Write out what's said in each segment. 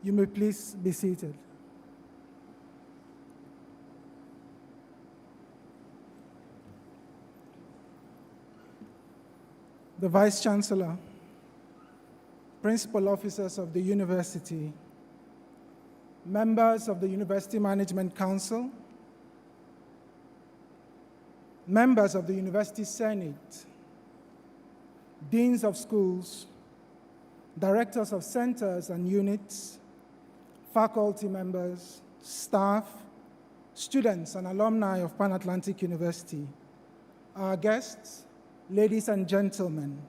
You may please be seated. The Vice Chancellor, Principal Officers of the University, members of the University Management Council, members of the University Senate, deans of schools, directors of centers and units, faculty members, staff, students, and alumni of Pan Atlantic University, our guests, ladies and gentlemen,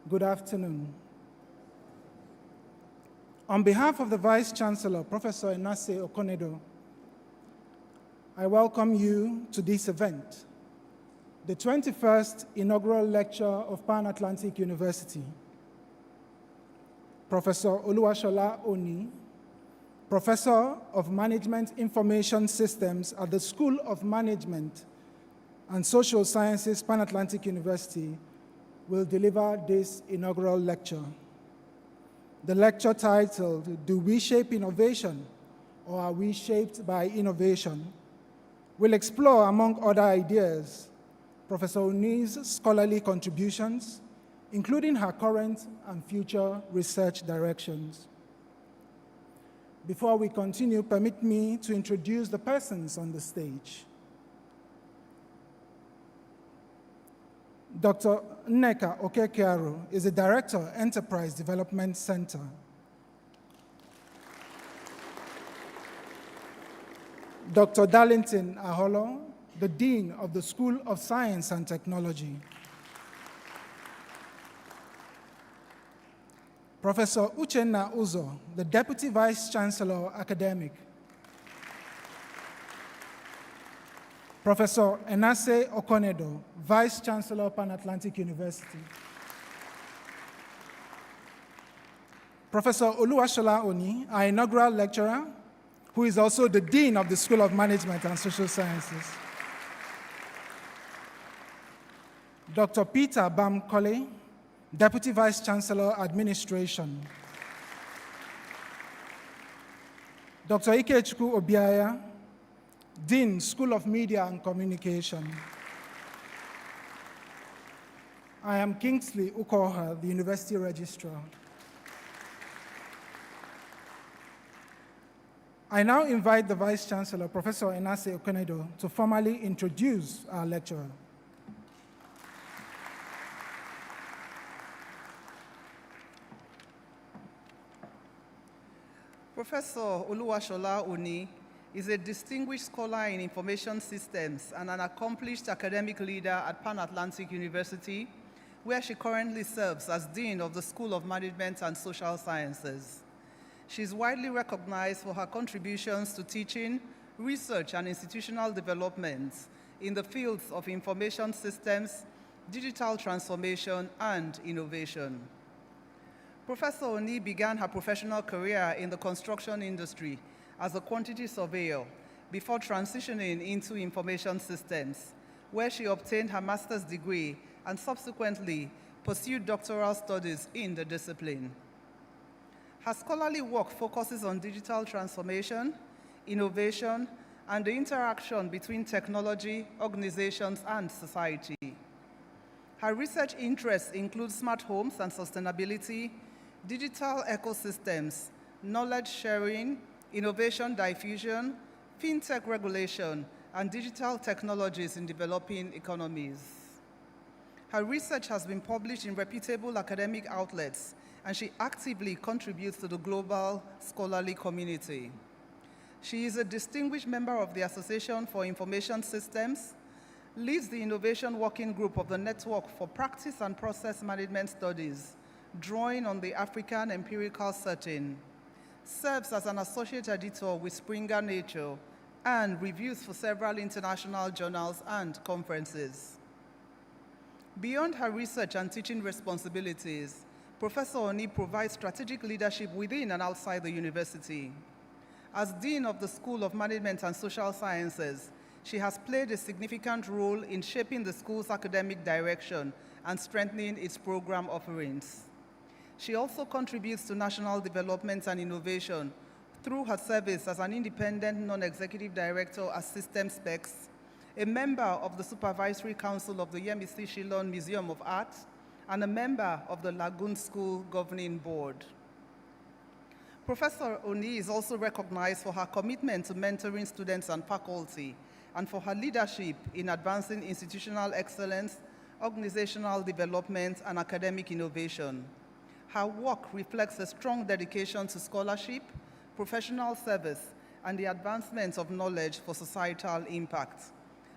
good afternoon. On behalf of the Vice Chancellor, Professor Enase Okonedo, I welcome you to this event, the 21st Inaugural Lecture of Pan Atlantic University. Professor Sola Oni, Professor of Management Information Systems at the School of Management and Social Sciences, Pan Atlantic University, will deliver this inaugural lecture. The lecture titled, "Do We Shape Innovation, or Are We Shaped by Innovation?" will explore, among other ideas, Professor Oni's scholarly contributions, including her current and future research directions. Before we continue, permit me to introduce the persons on the stage. Dr. Nneka Okekearu is the Director, Enterprise Development Center. Dr. Darlington Aholo, the Dean of the School of Science and Technology. Professor Uchenna Uzo, the Deputy Vice Chancellor, Academic. Professor Enase Okonedo, Vice Chancellor, Pan Atlantic University. Professor Sola Oni, our inaugural lecturer, who is also the Dean of the School of Management and Social Sciences. Dr. Peter Bam-Colley, Deputy Vice Chancellor, Administration. Dr. Ikechukwu Obiaya, Dean, School of Media and Communication. I am Kingsley Ukoha, the University Registrar. I now invite the Vice Chancellor, Professor Enase Okonedo, to formally introduce our lecturer. Professor Sola Oni is a distinguished scholar in information systems and an accomplished academic leader at Pan Atlantic University, where she currently serves as Dean of the School of Management and Social Sciences. She is widely recognized for her contributions to teaching, research, and institutional development in the fields of information systems, digital transformation, and innovation. Professor Oni began her professional career in the construction industry as a quantity surveyor before transitioning into information systems, where she obtained her master's degree and subsequently pursued doctoral studies in the discipline. Her scholarly work focuses on digital transformation, innovation, and the interaction between technology, organizations, and society. Her research interests include smart homes and sustainability, digital ecosystems, knowledge sharing, innovation diffusion, fintech regulation, and digital technologies in developing economies. Her research has been published in reputable academic outlets, and she actively contributes to the global scholarly community. She is a distinguished member of the Association for Information Systems, leads the Innovation Working Group of the Network for Practice and Process Management Studies, drawing on the African empirical setting, serves as an associate editor with Springer Nature, and reviews for several international journals and conferences. Beyond her research and teaching responsibilities, Professor Oni provides strategic leadership within and outside the university. As Dean of the School of Management and Social Sciences, she has played a significant role in shaping the school's academic direction and strengthening its program offerings. She also contributes to national development and innovation through her service as an independent non-executive director at System Specs, a member of the Supervisory Council of the Yemisi Shillong Museum of Art, and a member of the Lagoon School Governing Board. Professor Oni is also recognized for her commitment to mentoring students and faculty, and for her leadership in advancing institutional excellence, organizational development, and academic innovation. Her work reflects a strong dedication to scholarship, professional service, and the advancement of knowledge for societal impact.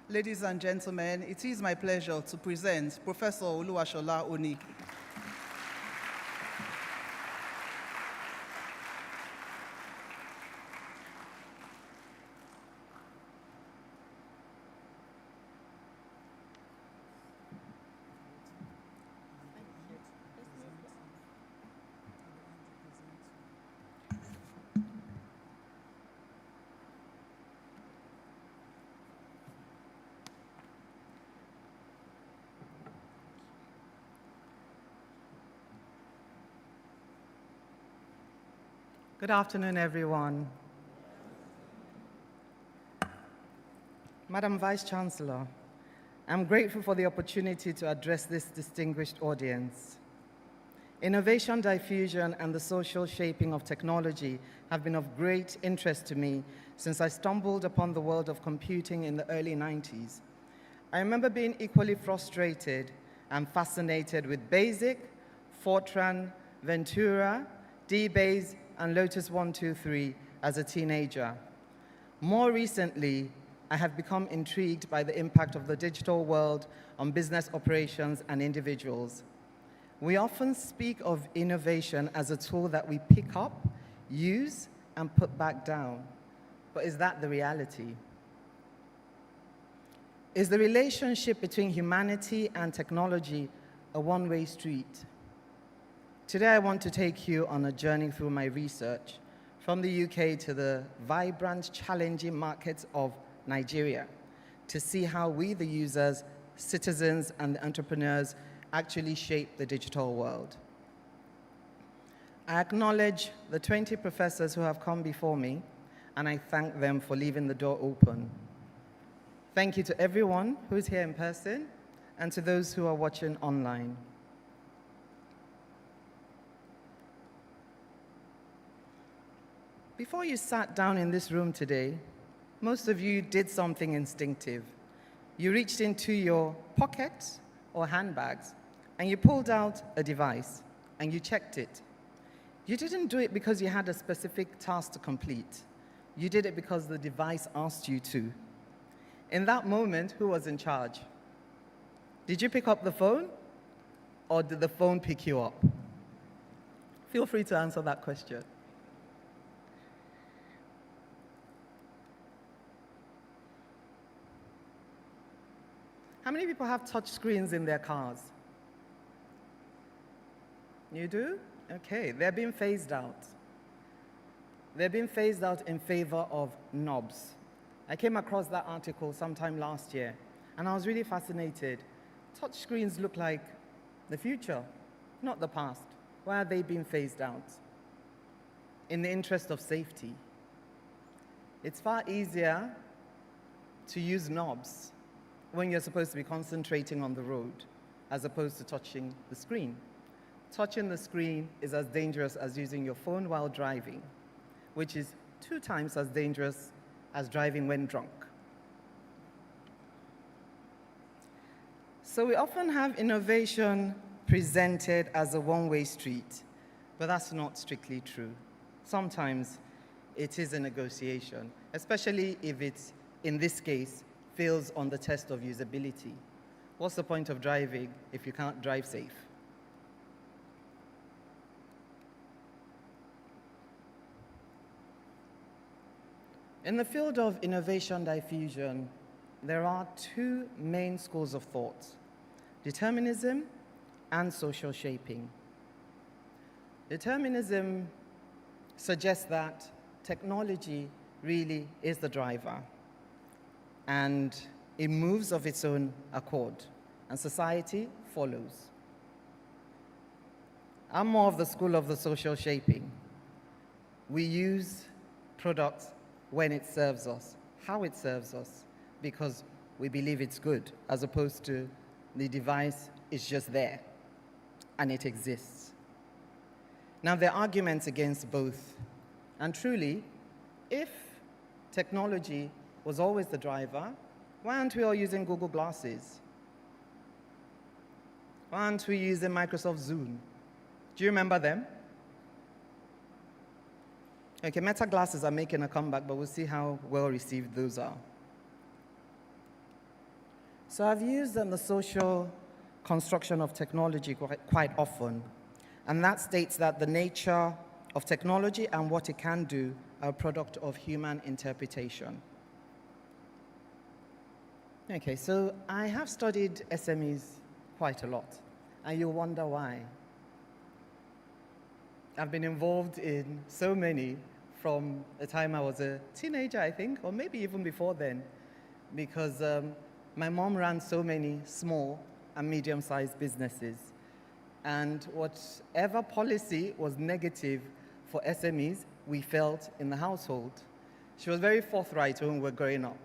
Ladies and gentlemen, it is my pleasure to present Professor Sola Oni. Good afternoon, everyone. Madam Vice-Chancellor, I'm grateful for the opportunity to address this distinguished audience. Innovation diffusion and the social shaping of technology have been of great interest to me since I stumbled upon the world of computing in the early 90s. I remember being equally frustrated and fascinated with BASIC, Fortran, Ventura, DBase, and Lotus 123 as a teenager. More recently, I have become intrigued by the impact of the digital world on business operations and individuals. We often speak of innovation as a tool that we pick up, use, and put back down. But is that the reality? Is the relationship between humanity and technology a one-way street? Today, I want to take you on a journey through my research from the UK to the vibrant, challenging markets of Nigeria to see how we, the users, citizens, and the entrepreneurs actually shape the digital world. I acknowledge the 20 professors who have come before me, and I thank them for leaving the door open. Thank you to everyone who's here in person and to those who are watching online. Before you sat down in this room today, most of you did something instinctive. You reached into your pockets or handbags, and you pulled out a device, and you checked it. You didn't do it because you had a specific task to complete. You did it because the device asked you to. In that moment, who was in charge? Did you pick up the phone, or did the phone pick you up? Feel free to answer that question. How many people have touch screens in their cars? You do? Okay, they're being phased out. They're being phased out in favor of knobs. I came across that article sometime last year, and I was really fascinated. Touch screens look like the future, not the past. Why are they being phased out? In the interest of safety. It's far easier to use knobs when you're supposed to be concentrating on the road, as opposed to touching the screen. Touching the screen is as dangerous as using your phone while driving, which is 2 times as dangerous as driving when drunk. So we often have innovation presented as a one-way street, but that's not strictly true. Sometimes it is a negotiation, especially if it's, in this case, fails on the test of usability. What's the point of driving if you can't drive safe? In the field of innovation diffusion, there are 2 main schools of thought: determinism and social shaping. Determinism suggests that technology really is the driver, and it moves of its own accord, and society follows. I'm more of the school of the social shaping. We use products when it serves us, how it serves us, because we believe it's good, as opposed to the device is just there, and it exists. Now, there are arguments against both, and truly, if technology was always the driver, why aren't we all using Google Glasses? Why aren't we using Microsoft Zoom? Do you remember them? Okay, meta glasses are making a comeback, but we'll see how well received those are. So I've used the social construction of technology quite often, and that states that the nature of technology and what it can do are a product of human interpretation. Okay, so I have studied SMEs quite a lot, and you'll wonder why. I've been involved in so many from the time I was a teenager, I think, or maybe even before then, because my mom ran so many small and medium-sized businesses. And whatever policy was negative for SMEs, we felt in the household. She was very forthright when we were growing up.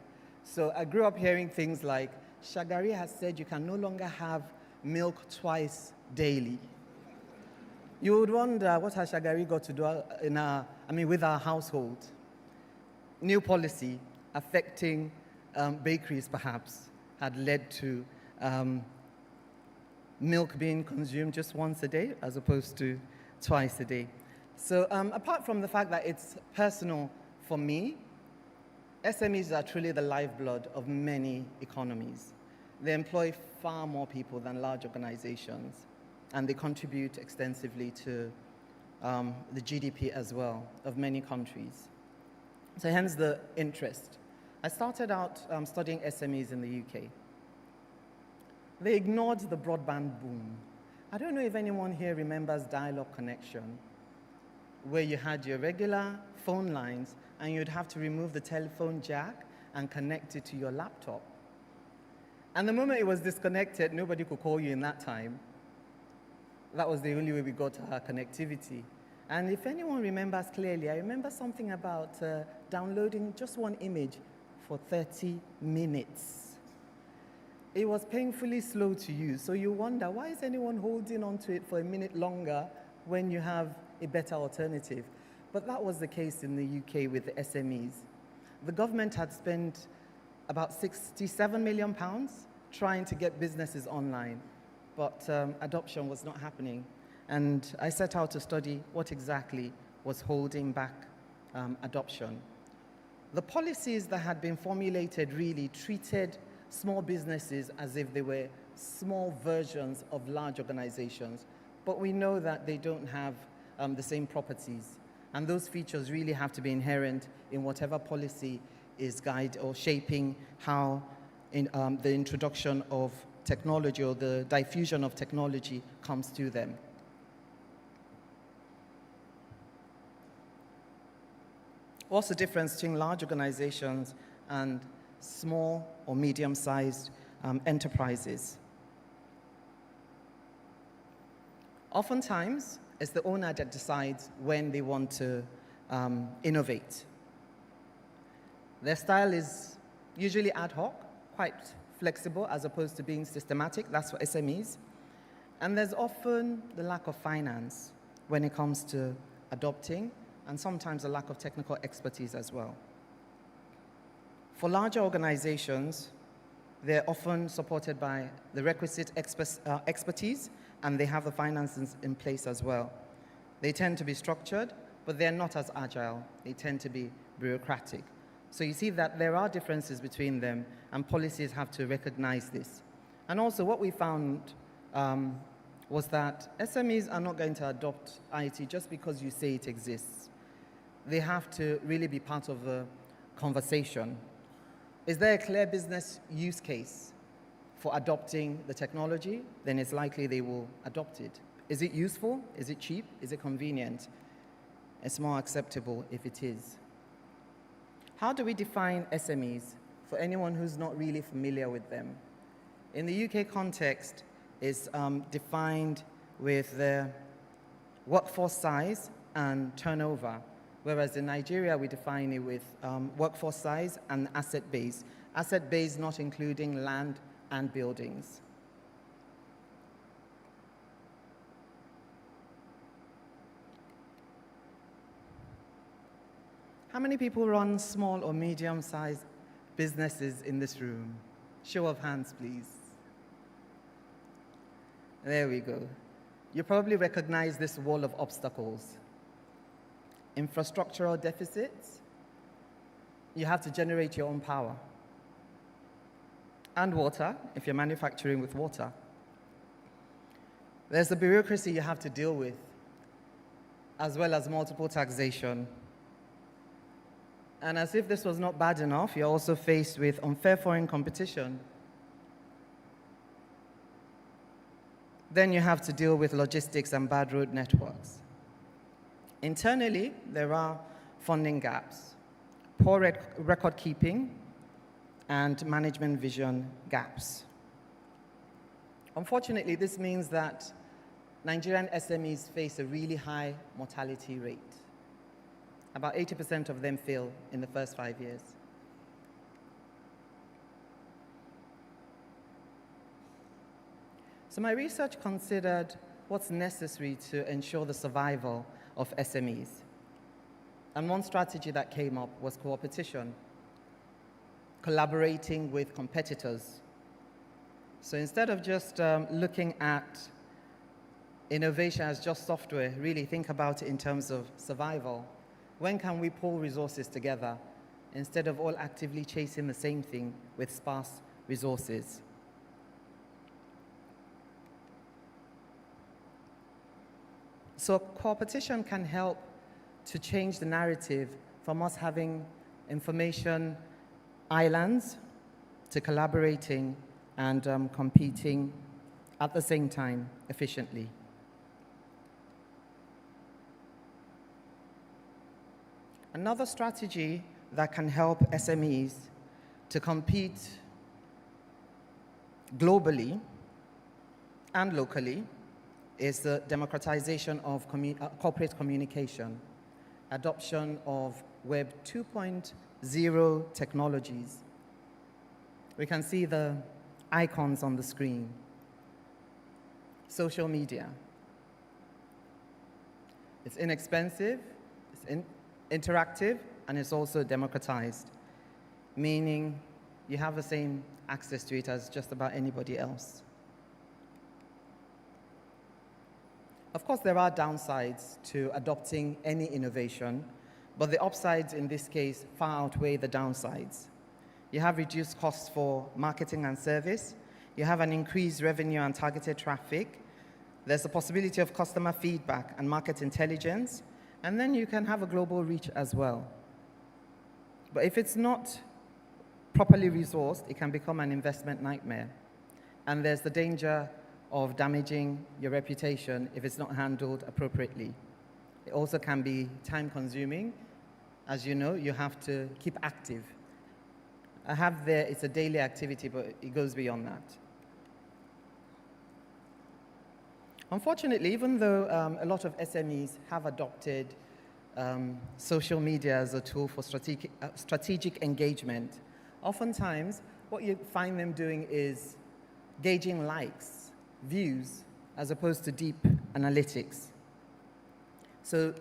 So I grew up hearing things like, Shagari has said you can no longer have milk twice daily. You would wonder, what has Shagari got to do with our household? New policy affecting bakeries, perhaps, had led to milk being consumed just once a day as opposed to twice a day. So apart from the fact that it's personal for me, SMEs are truly the lifeblood of many economies. They employ far more people than large organizations, and they contribute extensively to the GDP as well of many countries. So hence the interest. I started out studying SMEs in the UK. They ignored the broadband boom. I don't know if anyone here remembers dial-up connection, where you had your regular phone lines and you'd have to remove the telephone jack and connect it to your laptop. And the moment it was disconnected, nobody could call you in that time. That was the only way we got our connectivity. And if anyone remembers clearly, I remember something about downloading just one image for 30 minutes. It was painfully slow to use, so you wonder, why is anyone holding on to it for a minute longer when you have a better alternative? But that was the case in the UK with the SMEs. The government had spent about £67 million trying to get businesses online, but adoption was not happening. And I set out to study what exactly was holding back adoption. The policies that had been formulated really treated small businesses as if they were small versions of large organizations, but we know that they don't have the same properties. And those features really have to be inherent in whatever policy is guiding or shaping how the introduction of technology or the diffusion of technology comes to them. What's the difference between large organizations and small or medium-sized enterprises? Oftentimes, it's the owner that decides when they want to innovate. Their style is usually ad hoc, quite flexible as opposed to being systematic. That's for SMEs. And there's often the lack of finance when it comes to adopting, and sometimes a lack of technical expertise as well. For larger organizations, they're often supported by the requisite expertise, and they have the finances in place as well. They tend to be structured, but they're not as agile. They tend to be bureaucratic. So you see that there are differences between them, and policies have to recognize this. And also what we found was that SMEs are not going to adopt IT just because you say it exists. They have to really be part of the conversation. Is there a clear business use case for adopting the technology? Then it's likely they will adopt it. Is it useful? Is it cheap? Is it convenient? It's more acceptable if it is. How do we define SMEs for anyone who's not really familiar with them? In the UK context, it's defined with the workforce size and turnover, whereas in Nigeria, we define it with workforce size and asset base. Asset base not including land and buildings. How many people run small or medium-sized businesses in this room? Show of hands, please. There we go. You probably recognize this wall of obstacles. infrastructural deficits, you have to generate your own power. And water, if you're manufacturing with water. There's the bureaucracy you have to deal with, as well as multiple taxation. And as if this was not bad enough, you're also faced with unfair foreign competition. Then you have to deal with logistics and bad road networks. Internally, there are funding gaps, poor record keeping, and management vision gaps. Unfortunately, this means that Nigerian SMEs face a really high mortality rate. About 80% of them fail in the first 5 years. So my research considered what's necessary to ensure the survival of SMEs. And one strategy that came up was co-opetition, collaborating with competitors. So instead of just looking at innovation as just software, really think about it in terms of survival. When can we pull resources together instead of all actively chasing the same thing with sparse resources? So co-opetition can help to change the narrative from us having information islands to collaborating and competing at the same time efficiently. Another strategy that can help SMEs to compete globally and locally is the democratization of corporate communication, adoption of Web 2.0 technologies. We can see the icons on the screen. Social media. It's inexpensive, it's interactive, and it's also democratized, meaning you have the same access to it as just about anybody else. Of course, there are downsides to adopting any innovation, but the upsides in this case far outweigh the downsides. You have reduced costs for marketing and service. You have an increased revenue and targeted traffic. There's the possibility of customer feedback and market intelligence, and then you can have a global reach as well. But if it's not properly resourced, it can become an investment nightmare. And there's the danger of damaging your reputation if it's not handled appropriately. It also can be time-consuming. As you know, you have to keep active. I have there, it's a daily activity, but it goes beyond that. Unfortunately, even though a lot of SMEs have adopted social media as a tool for strategic engagement, oftentimes what you find them doing is gauging likes, views, as opposed to deep analytics. So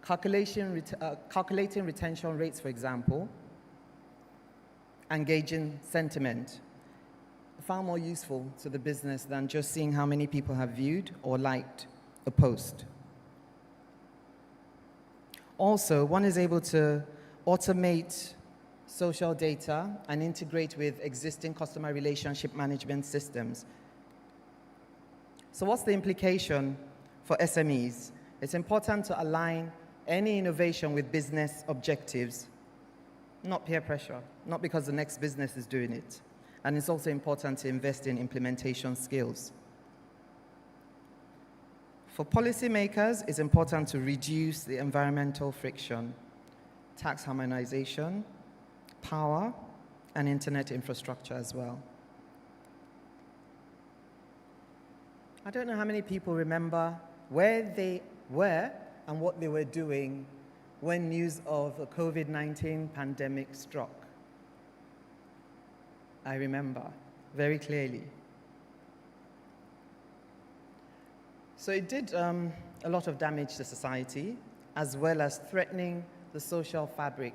calculating retention rates, for example, and gauging sentiment, far more useful to the business than just seeing how many people have viewed or liked a post. Also, one is able to automate social data and integrate with existing customer relationship management systems. So what's the implication for SMEs? It's important to align any innovation with business objectives, not peer pressure, not because the next business is doing it. And it's also important to invest in implementation skills. For policymakers, it's important to reduce the environmental friction, tax harmonization, power, and internet infrastructure as well. I don't know how many people remember where they were and what they were doing when news of the COVID-19 pandemic struck. I remember very clearly. So it did a lot of damage to society, as well as threatening the social fabric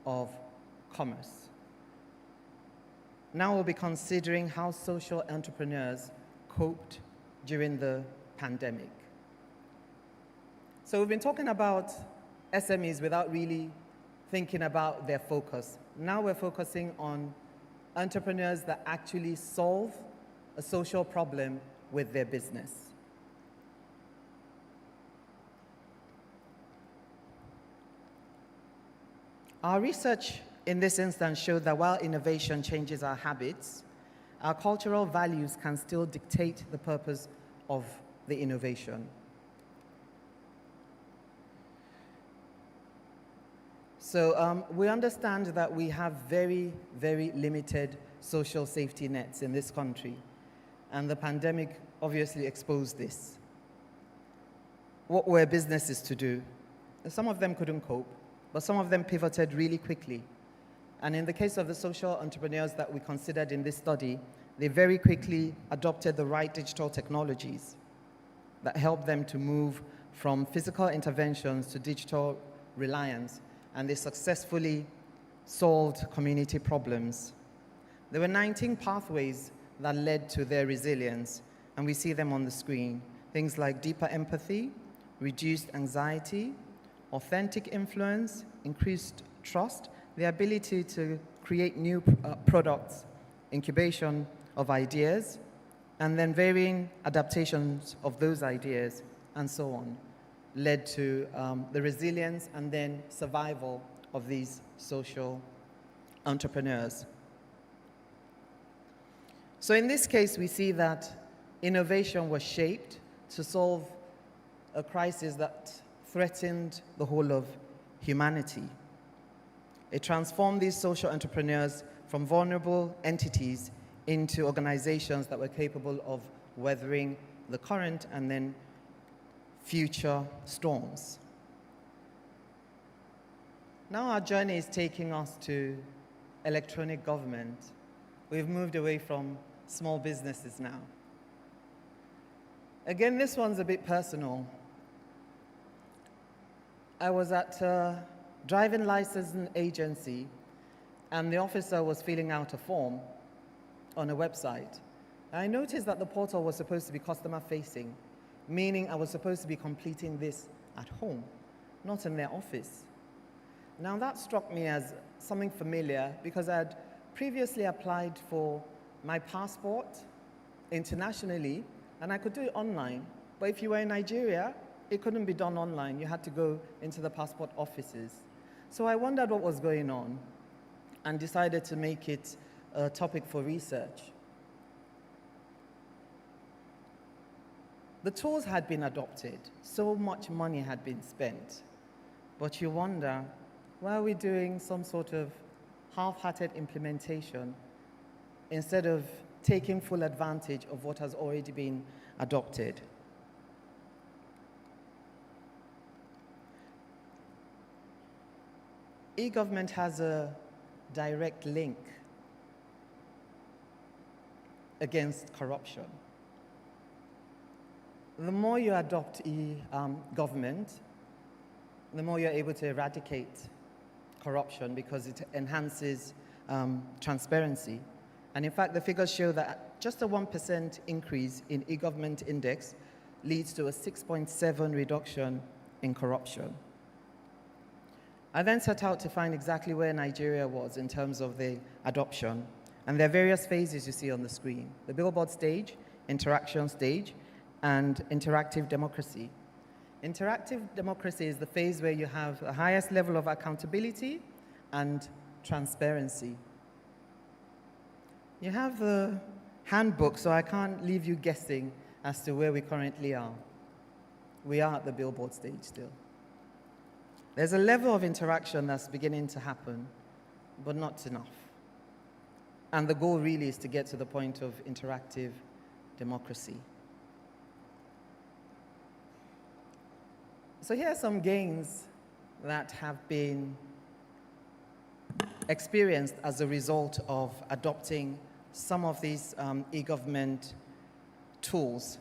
of commerce. Now we'll be considering how social entrepreneurs coped during the pandemic. So we've been talking about SMEs without really thinking about their focus. Now we're focusing on entrepreneurs that actually solve a social problem with their business. Our research in this instance showed that while innovation changes our habits, our cultural values can still dictate the purpose of the innovation. So we understand that we have very, very limited social safety nets in this country, and the pandemic obviously exposed this. What were businesses to do? Some of them couldn't cope, but some of them pivoted really quickly. And in the case of the social entrepreneurs that we considered in this study, they very quickly adopted the right digital technologies that helped them to move from physical interventions to digital reliance, and they successfully solved community problems. There were 19 pathways that led to their resilience, and we see them on the screen. Things like deeper empathy, reduced anxiety, authentic influence, increased trust, the ability to create new products, incubation of ideas, and then varying adaptations of those ideas, and so on, led to the resilience and then survival of these social entrepreneurs. So in this case, we see that innovation was shaped to solve a crisis that threatened the whole of humanity. It transformed these social entrepreneurs from vulnerable entities into organizations that were capable of weathering the current and then future storms. Now our journey is taking us to electronic government. We've moved away from small businesses now. Again, this one's a bit personal. I was at a driving licensing agency, and the officer was filling out a form on a website. I noticed that the portal was supposed to be customer-facing, meaning I was supposed to be completing this at home, not in their office. Now that struck me as something familiar because I had previously applied for my passport internationally, and I could do it online. But if you were in Nigeria, it couldn't be done online. You had to go into the passport offices. So I wondered what was going on and decided to make it a topic for research. The tools had been adopted. So much money had been spent. But you wonder, why are we doing some sort of half-hearted implementation instead of taking full advantage of what has already been adopted? E-government has a direct link against corruption. The more you adopt e-government, the more you're able to eradicate corruption because it enhances transparency. And in fact, the figures show that just a 1% increase in e-government index leads to a 6.7 reduction in corruption. I then set out to find exactly where Nigeria was in terms of the adoption. And there are various phases you see on the screen: the billboard stage, interaction stage, and interactive democracy. Interactive democracy is the phase where you have the highest level of accountability and transparency. You have the handbook, so I can't leave you guessing as to where we currently are. We are at the billboard stage still. There's a level of interaction that's beginning to happen, but not enough. And the goal really is to get to the point of interactive democracy. So here are some gains that have been experienced as a result of adopting some of these e-government tools.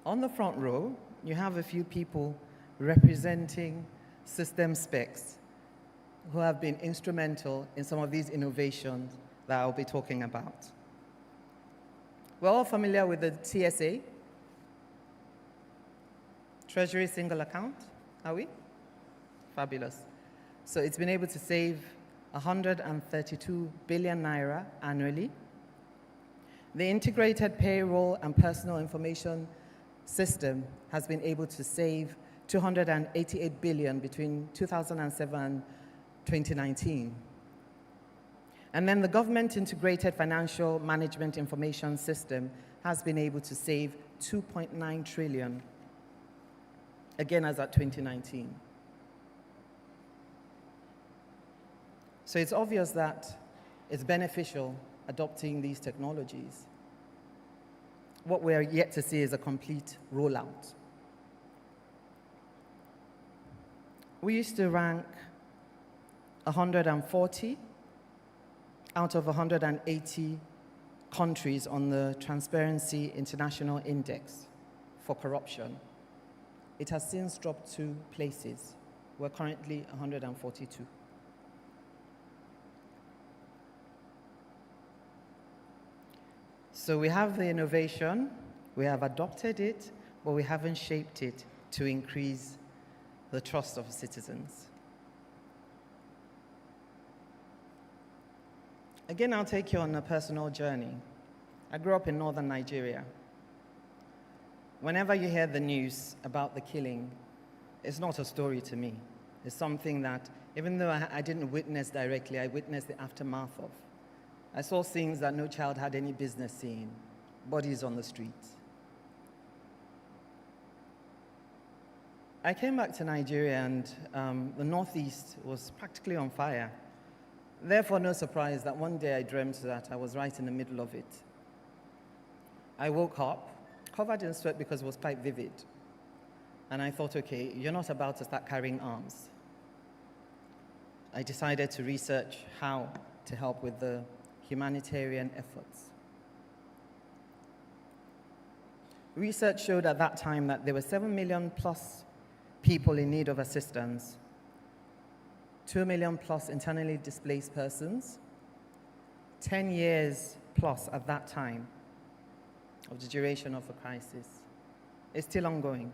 On the front row, you have a few people representing system specs who have been instrumental in some of these innovations that I'll be talking about. We're all familiar with the TSA, Treasury Single Account, Are we? Fabulous. So it's been able to save 132 billion naira annually. The integrated payroll and personal information system has been able to save 288 billion between 2007 and 2019. And then the government integrated financial management information system has been able to save 2.9 trillion, again as at 2019. So it's obvious that it's beneficial adopting these technologies. What we're yet to see is a complete rollout. We used to rank 140 out of 180 countries on the Transparency International Index for corruption. It has since dropped 2 places. We're currently 142. So we have the innovation, we have adopted it, but we haven't shaped it to increase the trust of citizens. Again, I'll take you on a personal journey. I grew up in northern Nigeria. Whenever you hear the news about the killing, it's not a story to me. It's something that, even though I didn't witness directly, I witnessed the aftermath of. I saw things that no child had any business seeing, bodies on the streets. I came back to Nigeria and the Northeast was practically on fire. Therefore, no surprise that one day I dreamt that I was right in the middle of it. I woke up, covered in sweat because it was quite vivid. And I thought, okay, you're not about to start carrying arms. I decided to research how to help with the humanitarian efforts. Research showed at that time that there were 7 million plus people in need of assistance, 2 million plus internally displaced persons, 10 years plus at that time of the duration of the crisis. It's still ongoing.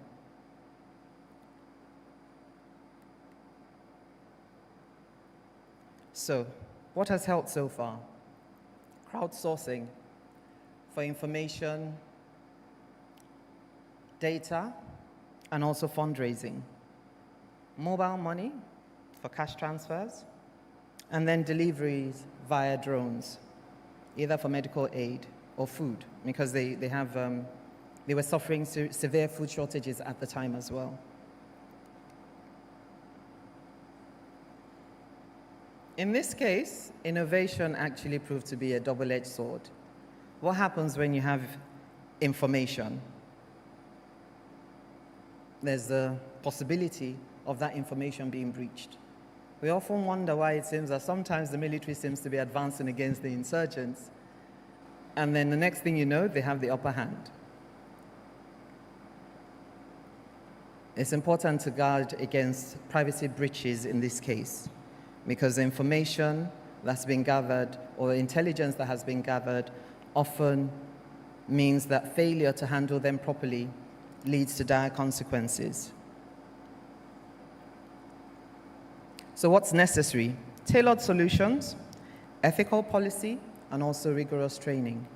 So, what has helped so far? Crowdsourcing for information, data, and also fundraising. Mobile money for cash transfers, and then deliveries via drones, either for medical aid or food, because they were suffering severe food shortages at the time as well. In this case, innovation actually proved to be a double-edged sword. What happens when you have information? There's the possibility of that information being breached. We often wonder why it seems that sometimes the military seems to be advancing against the insurgents, and then the next thing you know, they have the upper hand. It's important to guard against privacy breaches in this case, because the information that's been gathered or the intelligence that has been gathered often means that failure to handle them properly leads to dire consequences. So what's necessary? Tailored solutions, ethical policy, and also rigorous training.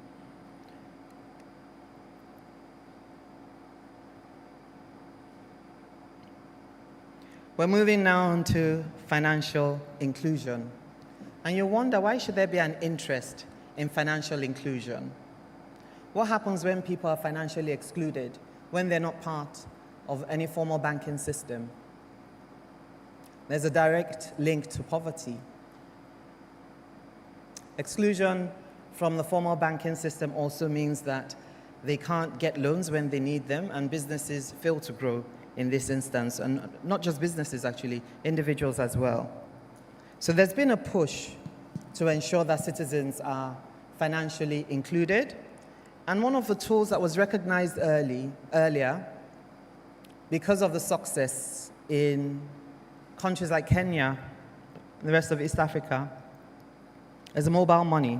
We're moving now on to financial inclusion. And you wonder, why should there be an interest in financial inclusion? What happens when people are financially excluded, when they're not part of any formal banking system? There's a direct link to poverty. Exclusion from the formal banking system also means that they can't get loans when they need them, and businesses fail to grow in this instance, and not just businesses actually, individuals as well. So there's been a push to ensure that citizens are financially included, and one of the tools that was recognized earlier, because of the success in countries like Kenya and the rest of East Africa, is mobile money.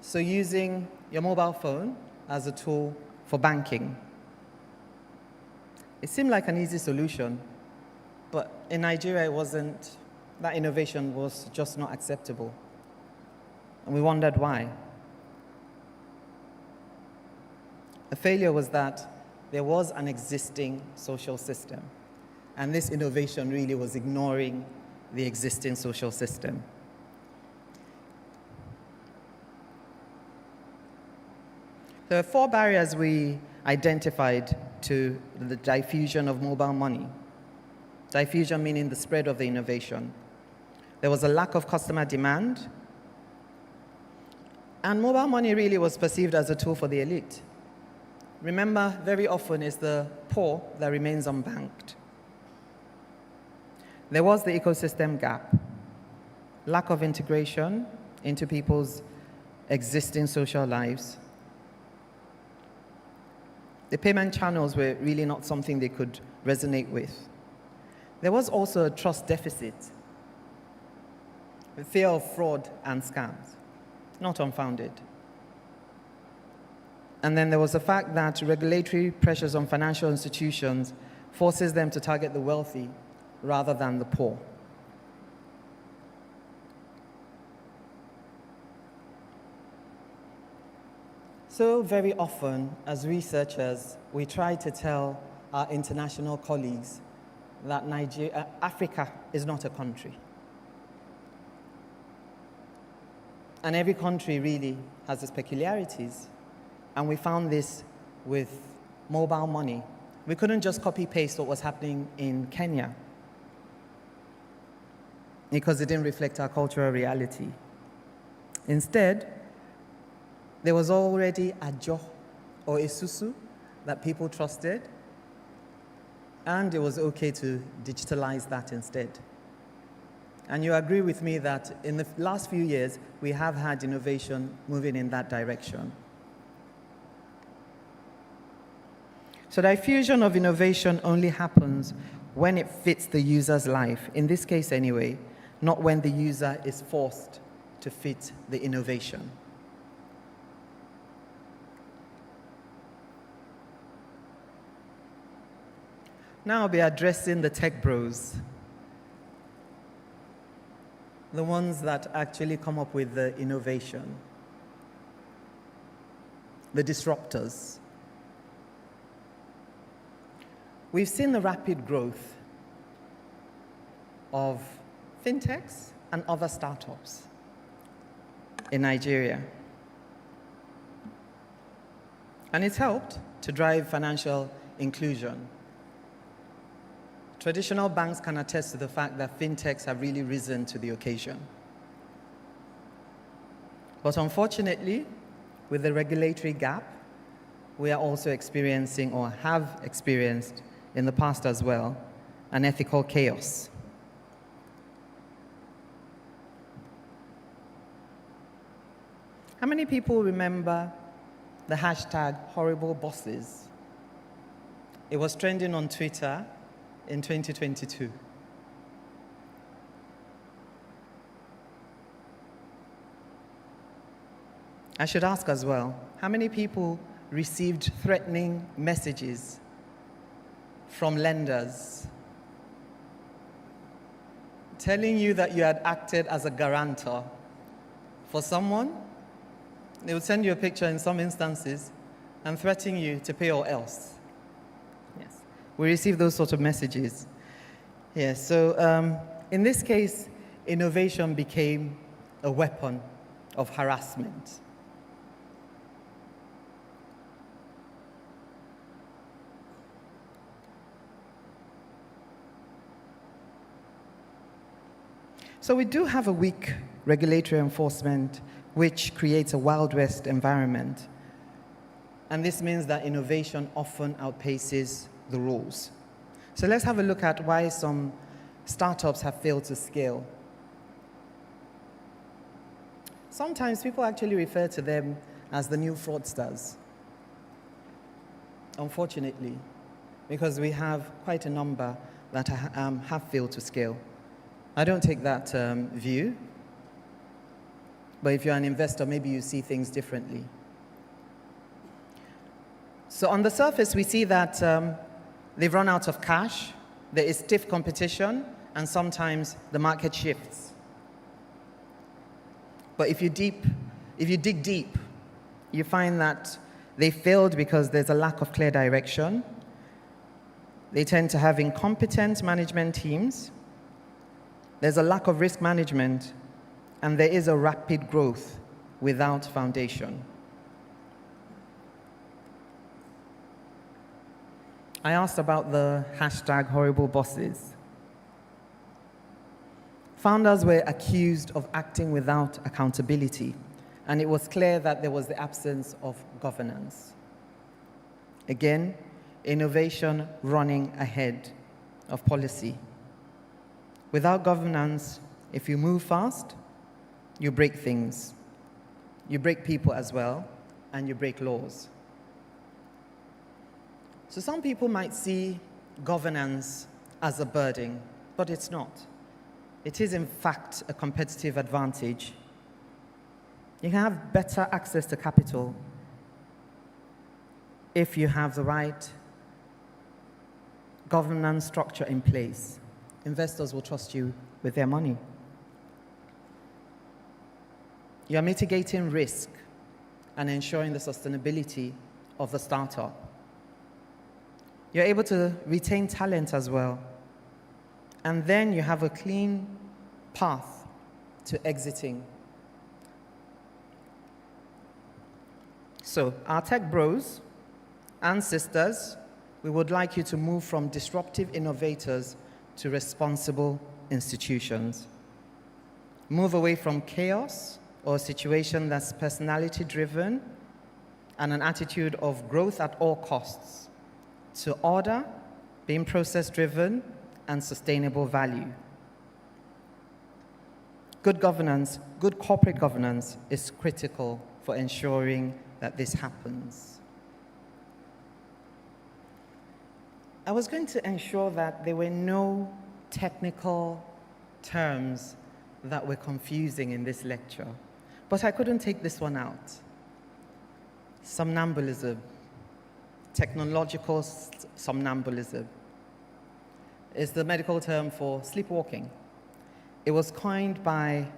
So using your mobile phone as a tool for banking. It seemed like an easy solution, But in Nigeria, that innovation was just not acceptable. And we wondered why. The failure was that there was an existing social system, and this innovation really was ignoring the existing social system. There are 4 barriers we identified to the diffusion of mobile money. Diffusion meaning the spread of the innovation. There was a lack of customer demand, and mobile money really was perceived as a tool for the elite. Remember, very often it's the poor that remains unbanked. There was the ecosystem gap, lack of integration into people's existing social lives. The payment channels were really not something they could resonate with. There was also a trust deficit, the fear of fraud and scams, not unfounded. And then there was the fact that regulatory pressures on financial institutions forces them to target the wealthy rather than the poor. So very often, as researchers, we try to tell our international colleagues that Africa is not a country. And every country really has its peculiarities. And we found this with mobile money. We couldn't just copy-paste what was happening in Kenya because it didn't reflect our cultural reality. Instead, there was already a jo or a susu that people trusted, and it was okay to digitalize that instead. And you agree with me that in the last few years, we have had innovation moving in that direction. So diffusion of innovation only happens when it fits the user's life, in this case anyway, not when the user is forced to fit the innovation. Now I'll be addressing the tech bros, the ones that actually come up with the innovation, the disruptors. We've seen the rapid growth of fintechs and other startups in Nigeria. And it's helped to drive financial inclusion. Traditional banks can attest to the fact that fintechs have really risen to the occasion. But unfortunately, with the regulatory gap, we are also experiencing, or have experienced in the past as well, an ethical chaos. How many people remember the hashtag horrible bosses? It was trending on Twitter in 2022. I should ask as well, how many people received threatening messages from lenders telling you that you had acted as a guarantor for someone? They would send you a picture in some instances and threaten you to pay or else. Yes, we received those sort of messages. Yes, so in this case, innovation became a weapon of harassment. So we do have a weak regulatory enforcement which creates a Wild West environment. And this means that innovation often outpaces the rules. So let's have a look at why some startups have failed to scale. Sometimes people actually refer to them as the new fraudsters, unfortunately, because we have quite a number that have failed to scale. I don't take that view, but if you're an investor, maybe you see things differently. So on the surface, we see that they've run out of cash, there is stiff competition, and sometimes the market shifts. But if you dig deep, you find that they failed because there's a lack of clear direction. They tend to have incompetent management teams. There's a lack of risk management, and there is a rapid growth without foundation. I asked about the hashtag horrible bosses. Founders were accused of acting without accountability, and it was clear that there was the absence of governance. Again, innovation running ahead of policy. Without governance, if you move fast, you break things. You break people as well, and you break laws. So some people might see governance as a burden, but it's not. It is, in fact, a competitive advantage. You can have better access to capital if you have the right governance structure in place. Investors will trust you with their money. You are mitigating risk and ensuring the sustainability of the startup. You're able to retain talent as well. And then you have a clean path to exiting. So, our tech bros and sisters, we would like you to move from disruptive innovators to responsible institutions. Move away from chaos or a situation that's personality-driven and an attitude of growth at all costs to order, being process-driven, and sustainable value. Good governance, good corporate governance is critical for ensuring that this happens. I was going to ensure that there were no technical terms that were confusing in this lecture, but I couldn't take this one out. Somnambulism, technological somnambulism, is the medical term for sleepwalking. It was coined by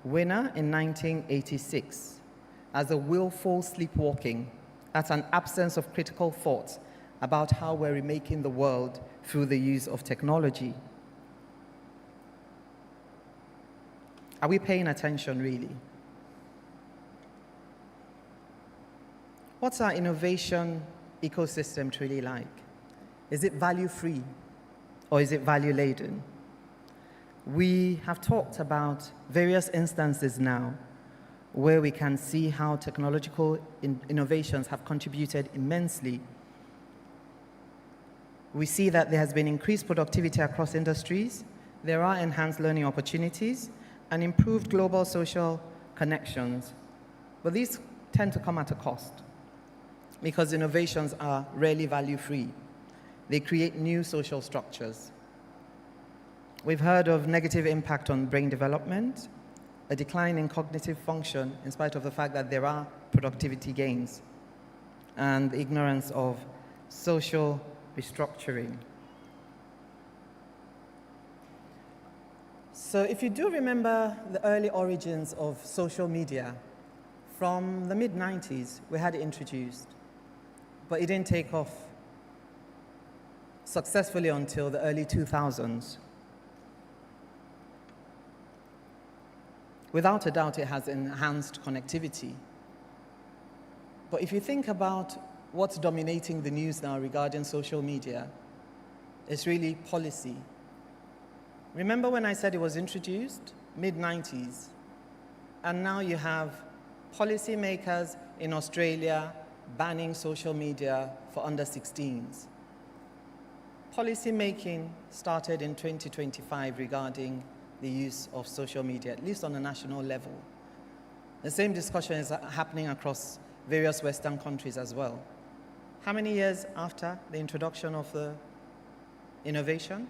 Winner in 1986 as a willful sleepwalking. That's an absence of critical thought about how we're remaking the world through the use of technology. Are we paying attention, really? What's our innovation ecosystem truly like? Is it value-free, or is it value-laden? We have talked about various instances now where we can see how technological innovations have contributed immensely. We see that there has been increased productivity across industries, there are enhanced learning opportunities, and improved global social connections. But these tend to come at a cost because innovations are rarely value-free. They create new social structures. We've heard of negative impact on brain development, a decline in cognitive function in spite of the fact that there are productivity gains, and the ignorance of social restructuring. So if you do remember the early origins of social media, from the mid-90s, we had it introduced, but it didn't take off successfully until the early 2000s. Without a doubt, it has enhanced connectivity. But if you think about what's dominating the news now regarding social media, it's really policy. Remember when I said it was introduced? Mid-90s. And now you have policymakers in Australia banning social media for under 16s. Policy making started in 2025 regarding the use of social media, at least on a national level. The same discussion is happening across various Western countries as well. How many years after the introduction of the innovation?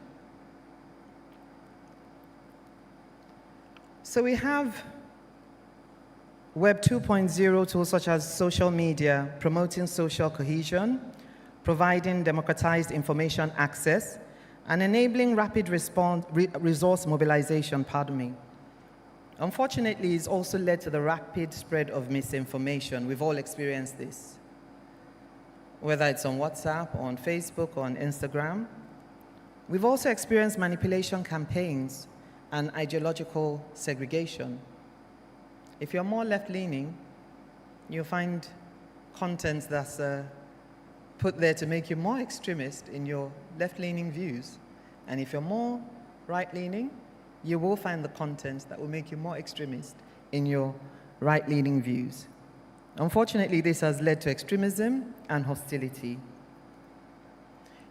So we have Web 2.0 tools such as social media, promoting social cohesion, providing democratized information access, and enabling rapid resource mobilization, Unfortunately, it's also led to the rapid spread of misinformation. We've all experienced this, whether it's on WhatsApp, or on Facebook, or on Instagram. We've also experienced manipulation campaigns and ideological segregation. If you're more left-leaning, you'll find content that's put there to make you more extremist in your left-leaning views. And if you're more right-leaning, you will find the content that will make you more extremist in your right-leaning views. Unfortunately, this has led to extremism and hostility.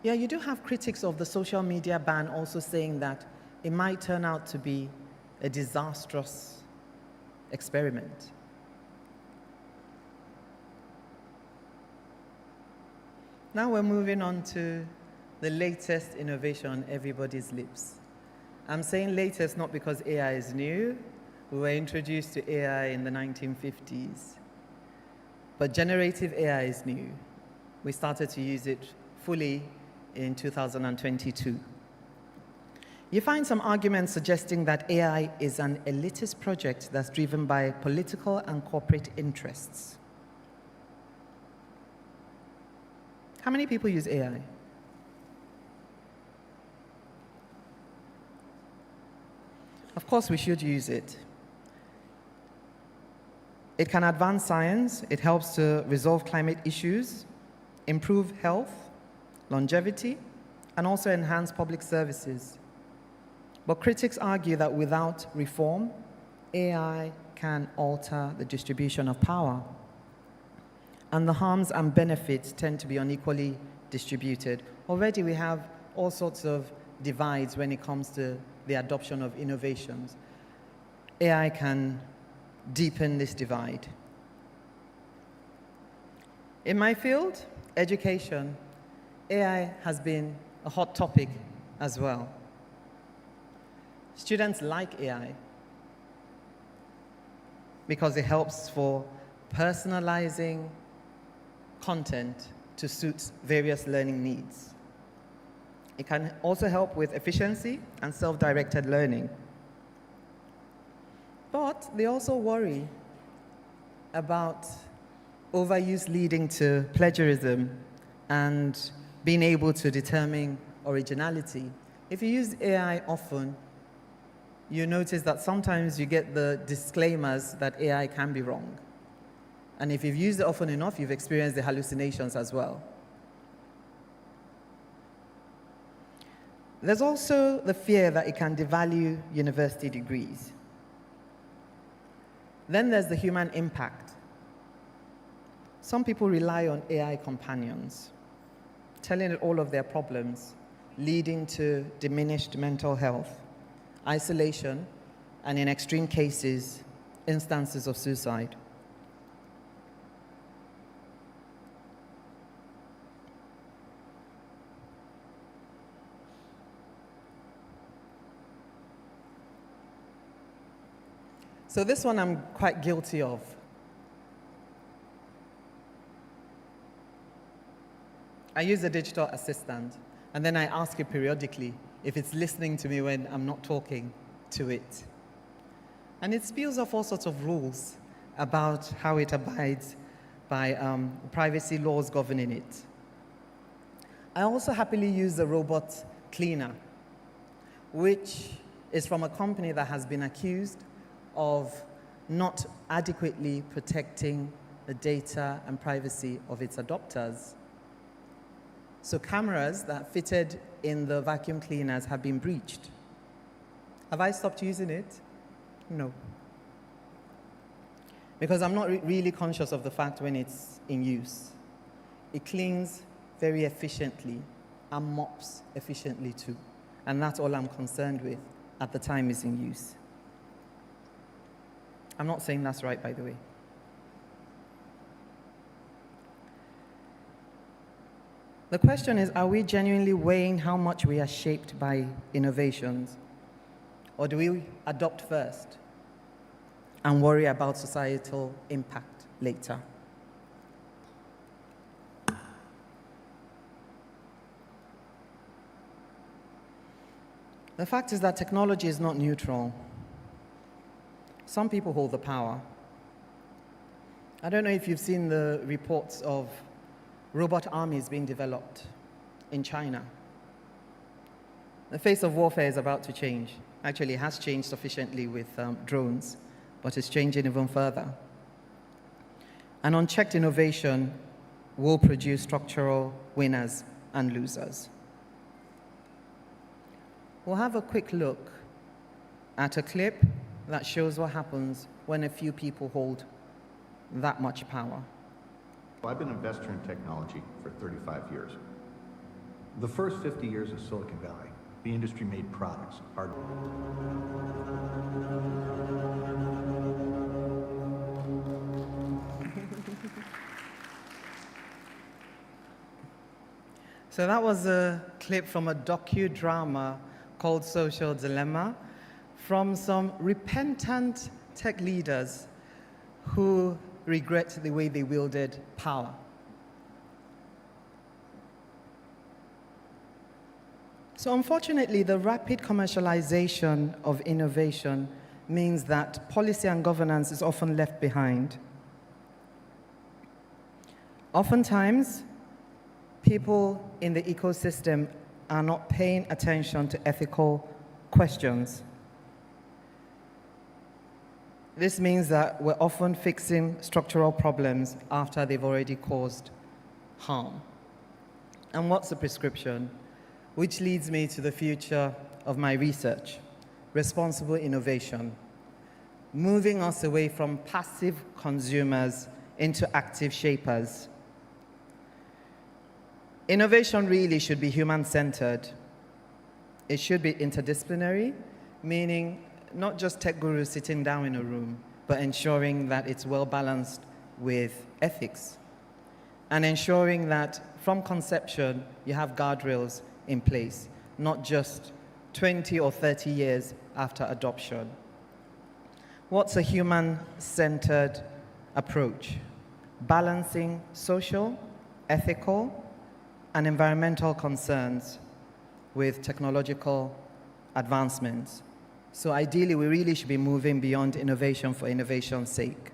Yeah, you do have critics of the social media ban also saying that it might turn out to be a disastrous experiment. Now we're moving on to the latest innovation on everybody's lips. I'm saying latest not because AI is new. We were introduced to AI in the 1950s. But generative AI is new. We started to use it fully in 2022. You find some arguments suggesting that AI is an elitist project that's driven by political and corporate interests. How many people use AI? Of course, we should use it. It can advance science, it helps to resolve climate issues, improve health, longevity, and also enhance public services. But critics argue that without reform, AI can alter the distribution of power. And the harms and benefits tend to be unequally distributed. Already we have all sorts of divides when it comes to the adoption of innovations. AI can deepen this divide. In my field, education, AI has been a hot topic as well. Students like AI because it helps for personalizing content to suit various learning needs. It can also help with efficiency and self-directed learning. But they also worry about overuse leading to plagiarism and being able to determine originality. If you use AI often, you notice that sometimes you get the disclaimers that AI can be wrong. And if you've used it often enough, you've experienced the hallucinations as well. There's also the fear that it can devalue university degrees. Then there's the human impact. Some people rely on AI companions, telling it all of their problems, leading to diminished mental health, isolation, and in extreme cases, instances of suicide. So this one I'm quite guilty of. I use a digital assistant, and then I ask it periodically if it's listening to me when I'm not talking to it. And it spills off all sorts of rules about how it abides by privacy laws governing it. I also happily use the robot cleaner, which is from a company that has been accused of not adequately protecting the data and privacy of its adopters. So cameras that fitted in the vacuum cleaners have been breached. Have I stopped using it? No. Because I'm not really conscious of the fact when it's in use. It cleans very efficiently and mops efficiently too. And that's all I'm concerned with at the time it's in use. I'm not saying that's right, by the way. The question is, are we genuinely weighing how much we are shaped by innovations? Or do we adopt first and worry about societal impact later? The fact is that technology is not neutral. Some people hold the power. I don't know if you've seen the reports of robot armies being developed in China. The face of warfare is about to change. Actually, it has changed sufficiently with drones, but it's changing even further. And unchecked innovation will produce structural winners and losers. We'll have a quick look at a clip that shows what happens when a few people hold that much power. I've been an investor in technology for 35 years. The first 50 years of Silicon Valley, the industry made products, hardware. So that was a clip from a docudrama called Social Dilemma from some repentant tech leaders who regret the way they wielded power. So unfortunately, the rapid commercialization of innovation means that policy and governance is often left behind. Oftentimes, people in the ecosystem are not paying attention to ethical questions. This means that we're often fixing structural problems after they've already caused harm. And what's the prescription? Which leads me to the future of my research, responsible innovation, moving us away from passive consumers into active shapers. Innovation really should be human-centered. It should be interdisciplinary, meaning not just tech gurus sitting down in a room, but ensuring that it's well-balanced with ethics, and ensuring that from conception, you have guardrails in place, not just 20 or 30 years after adoption. What's a human-centered approach? Balancing social, ethical, and environmental concerns with technological advancements. So ideally, we really should be moving beyond innovation for innovation's sake.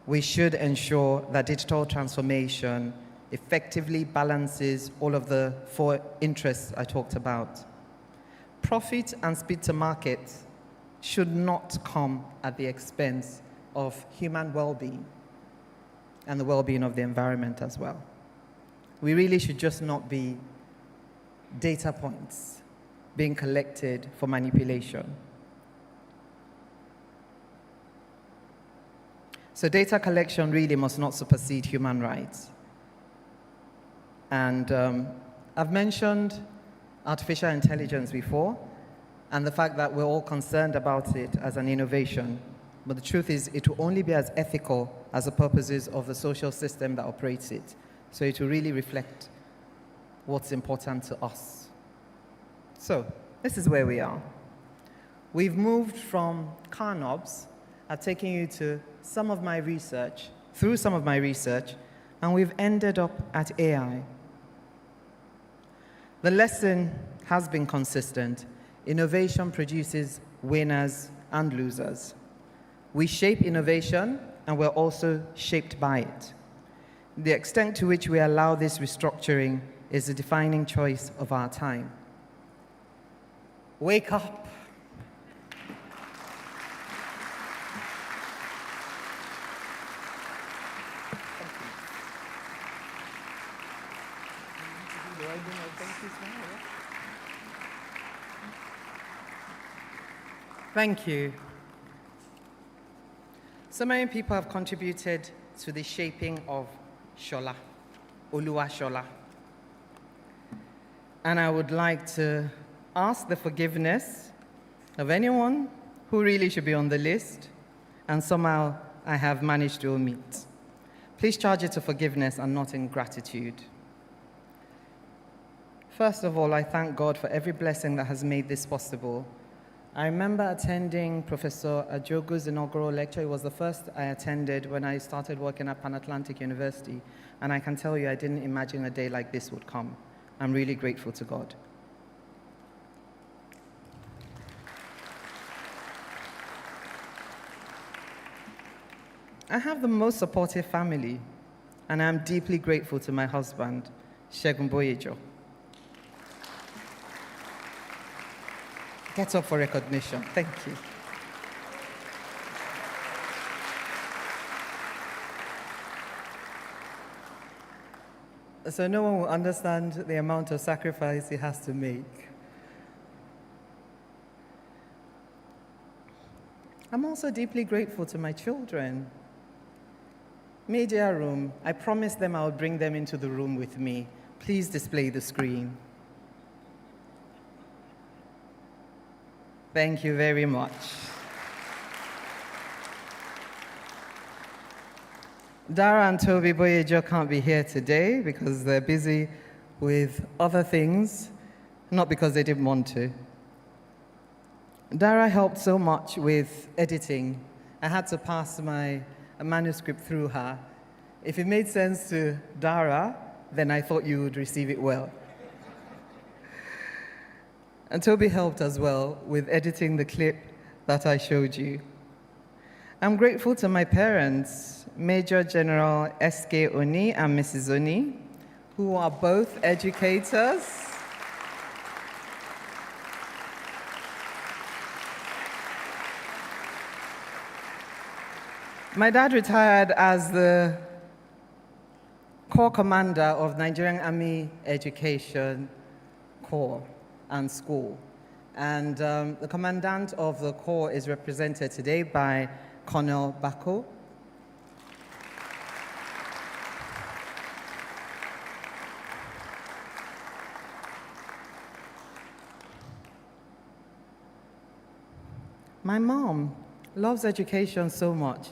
We should ensure that digital transformation effectively balances all of the four interests I talked about. Profit and speed to market should not come at the expense of human well-being and the well-being of the environment as well. We really should just not be data points being collected for manipulation. So data collection really must not supersede human rights. And I've mentioned artificial intelligence before, and the fact that we're all concerned about it as an innovation. But the truth is, it will only be as ethical as the purposes of the social system that operates it. So it will really reflect what's important to us. So this is where we are. We've moved from car knobs. I've taken you to some of my research, through some of my research, and we've ended up at AI. The lesson has been consistent. Innovation produces winners and losers. We shape innovation, and we're also shaped by it. The extent to which we allow this restructuring is the defining choice of our time. Wake up. Thank you. So many people have contributed to the shaping of Sola, Oluwasola. And I would like to ask the forgiveness of anyone who really should be on the list, and somehow I have managed to omit. Please charge it to forgiveness and not ingratitude. First of all, I thank God for every blessing that has made this possible. I remember attending Professor Ajogu's inaugural lecture. It was the first I attended when I started working at Pan-Atlantic University, and I can tell you I didn't imagine a day like this would come. I'm really grateful to God. I have the most supportive family, and I'm deeply grateful to my husband, Segun Boyejo. Get up for recognition. Thank you. So no one will understand the amount of sacrifice he has to make. I'm also deeply grateful to my children. Media room, I promised them I would bring them into the room with me. Please display the screen. Thank you very much. Dara and Toby Boyejo can't be here today because they're busy with other things, not because they didn't want to. Dara helped so much with editing. I had to pass my manuscript through her. If it made sense to Dara, then I thought you would receive it well. And Toby helped as well with editing the clip that I showed you. I'm grateful to my parents, Major General S.K. Oni and Mrs. Oni, who are both educators. My dad retired as the Corps Commander of Nigerian Army Education Corps and School. And the Commandant of the Corps is represented today by Colonel Bako. My mom loves education so much.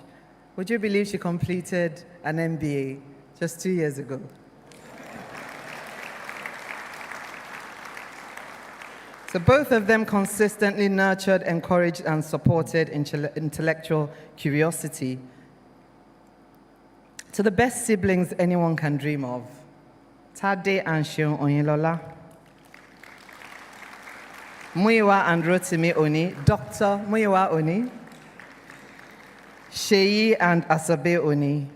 Would you believe she completed an MBA just 2 years ago? So both of them consistently nurtured, encouraged, and supported intellectual curiosity to the best siblings anyone can dream of. Tade and Seun Oyinlola. Muyiwa and Rotimi Oni, Dr. Muyiwa Oni. Sheyi and Asabe Oni.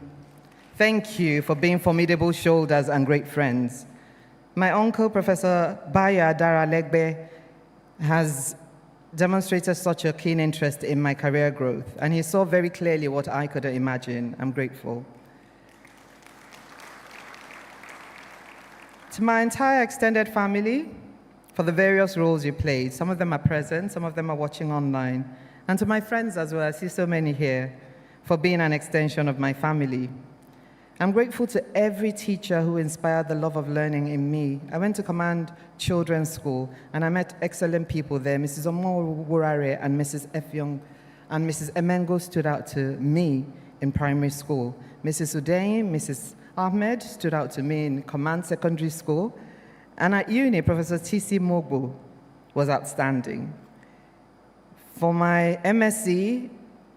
Thank you for being formidable shoulders and great friends. My uncle, Professor Baya Dara Legbe, has demonstrated such a keen interest in my career growth, and he saw very clearly what I couldn't imagine. I'm grateful. To my entire extended family, for the various roles you played. Some of them are present, some of them are watching online. And to my friends as well, I see so many here, for being an extension of my family. I'm grateful to every teacher who inspired the love of learning in me. I went to Command Children's School, and I met excellent people there. Mrs. Omo Wurare and Mrs. Efyong and Mrs. Emengo stood out to me in primary school. Mrs. Udain, Mrs. Ahmed stood out to me in Command Secondary School. And at uni, Professor T.C. Mogbu was outstanding. For my MSc,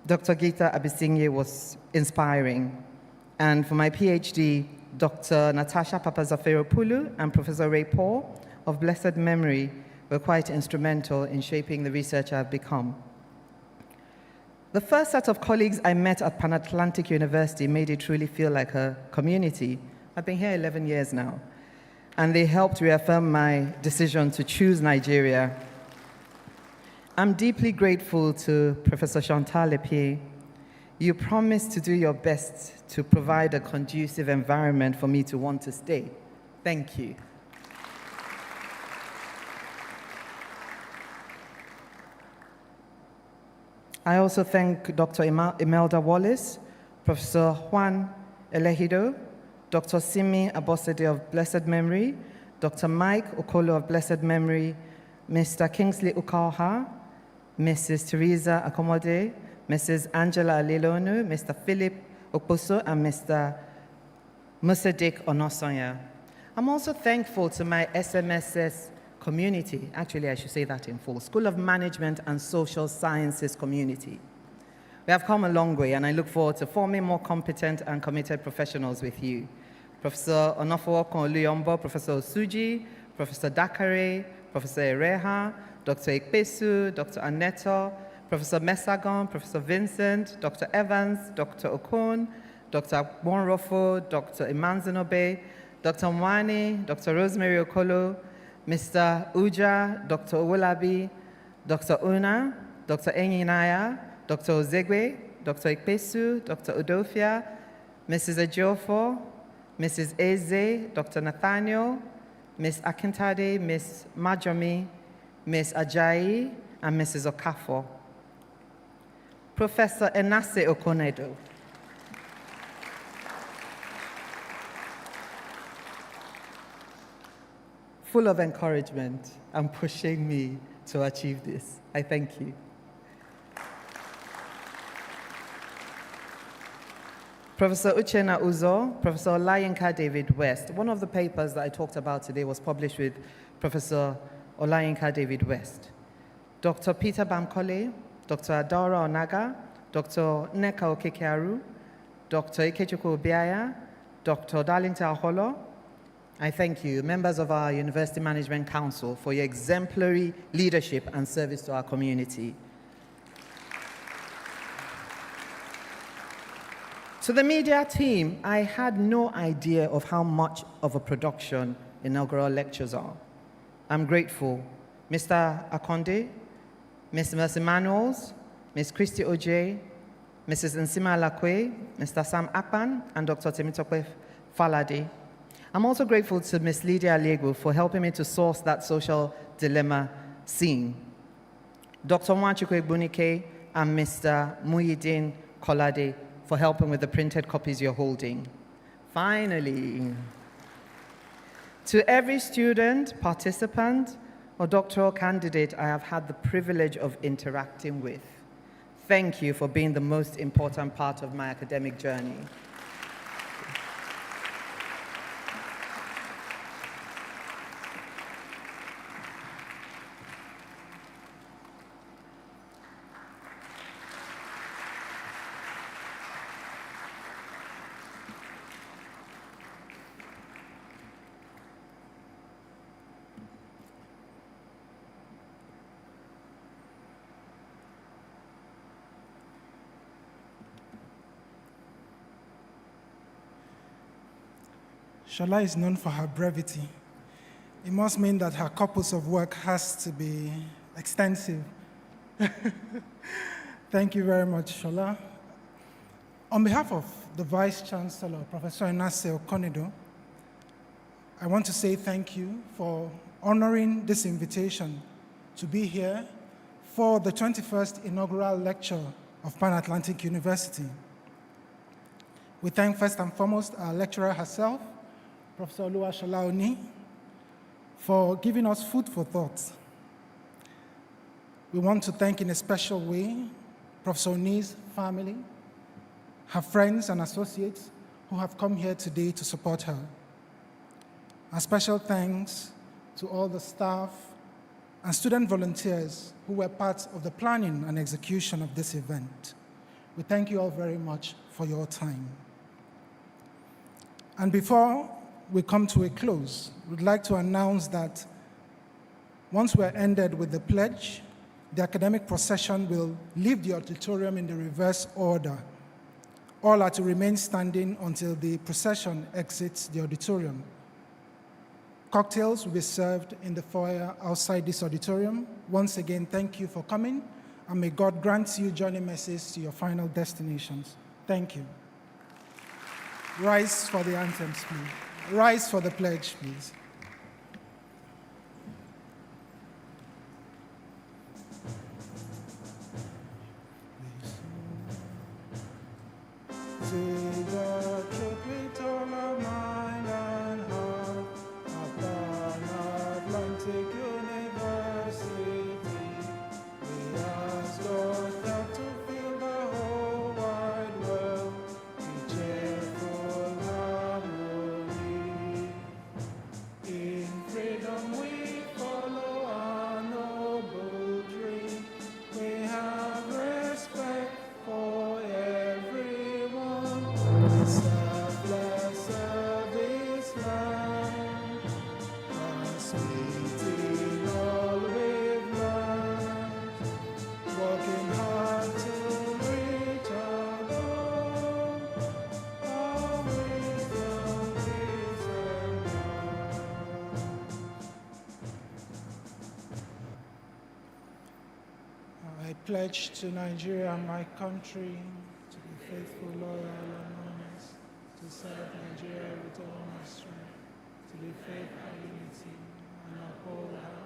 Dr. Gita Abisinye was inspiring. And for my PhD, Dr. Natasha Papazaferopulu and Professor Ray Paul of blessed memory were quite instrumental in shaping the researcher I've become. The first set of colleagues I met at Pan Atlantic University made it truly feel like a community. I've been here 11 years now, and they helped reaffirm my decision to choose Nigeria. I'm deeply grateful to Professor Chantal Lepie. You promised to do your best to provide a conducive environment for me to want to stay. Thank you. I also thank Dr. Imelda Wallace, Professor Juan Elehido, Dr. Simi Abosede of blessed memory, Dr. Mike Okolo of blessed memory, Mr. Kingsley Ukalha, Mrs. Teresa Akomode, Mrs. Angela Alilonu, Mr. Philip Okposo, and Mr. Musadik Onosanya. I'm also thankful to my SMSS community, actually I should say that in full, School of Management and Social Sciences community. We have come a long way, and I look forward to forming more competent and committed professionals with you. Professor Onofowokon Oluyombo, Professor Osuji, Professor Dakare, Professor Ereha, Dr. Ikpesu, Dr. Aneto, Professor Mesagon, Professor Vincent, Dr. Evans, Dr. Okon, Dr. Bonrofo, Dr. Imanzinobe, Dr. Mwani, Dr. Rosemary Okolo, Mr. Uja, Dr. Owolabi, Dr. Una, Dr. Enyinaya, Dr. Ozegwe, Dr. Ikpesu, Dr. Udofia, Mrs. Ejiofor, Mrs. Eze, Dr. Nathaniel, Ms. Akintade, Ms. Majomi, Ms. Ajayi, and Mrs. Okafor. Professor Enase Okonedo. Full of encouragement and pushing me to achieve this. I thank you. Professor Uchenna Uzo, Professor Olayinka David West. One of the papers that I talked about today was published with Professor Olayinka David West. Dr. Peter Bamkole, Dr. Adaora Onaga, Dr. Nneka Okekearu, Dr. Ikechukwu Obiaya, Dr. Darlington Aholo. I thank you, members of our University Management Council, for your exemplary leadership and service to our community. To the media team, I had no idea of how much of a production inaugural lectures are. I'm grateful. Mr. Akonde, Ms. Mercy Manuels, Ms. Christy Oje, Mrs. Nsima Lakwe, Mr. Sam Akpan, and Dr. Temitope Falade. I'm also grateful to Ms. Lydia Alego for helping me to source that social dilemma scene. Dr. Nwachukwu Egbunike and Mr. Muhyiddin Kolade for helping with the printed copies you're holding. Finally, to every student, participant, or doctoral candidate I have had the privilege of interacting with, thank you for being the most important part of my academic journey. Shola is known for her brevity. It must mean that her corpus of work has to be extensive. Thank you very much, Shola. On behalf of the Vice Chancellor, Professor Enase Okonedo, I want to say thank you for honoring this invitation to be here for the 21st Inaugural Lecture of Pan-Atlantic University. We thank first and foremost our lecturer herself, Professor Sola Oni, for giving us food for thought. We want to thank in a special way Professor Oni's family, her friends and associates who have come here today to support her. A special thanks to all the staff and student volunteers who were part of the planning and execution of this event. We thank you all very much for your time. And before we come to a close, we'd like to announce that once we're ended with the pledge, the academic procession will leave the auditorium in the reverse order. All are to remain standing until the procession exits the auditorium. Cocktails will be served in the foyer outside this auditorium. Once again, thank you for coming, and may God grant you journey mercies to your final destinations. Thank you. Rise for the anthems, please. Rise for the pledge, please. Say the truth with all of mind and heart, upon Atlantic University, we ask God that to fill the whole wide world with cheerful harmony. pledge to Nigeria and my country to be faithful, loyal, and honest, to serve Nigeria with all my strength, to be faithful, unity, and uphold her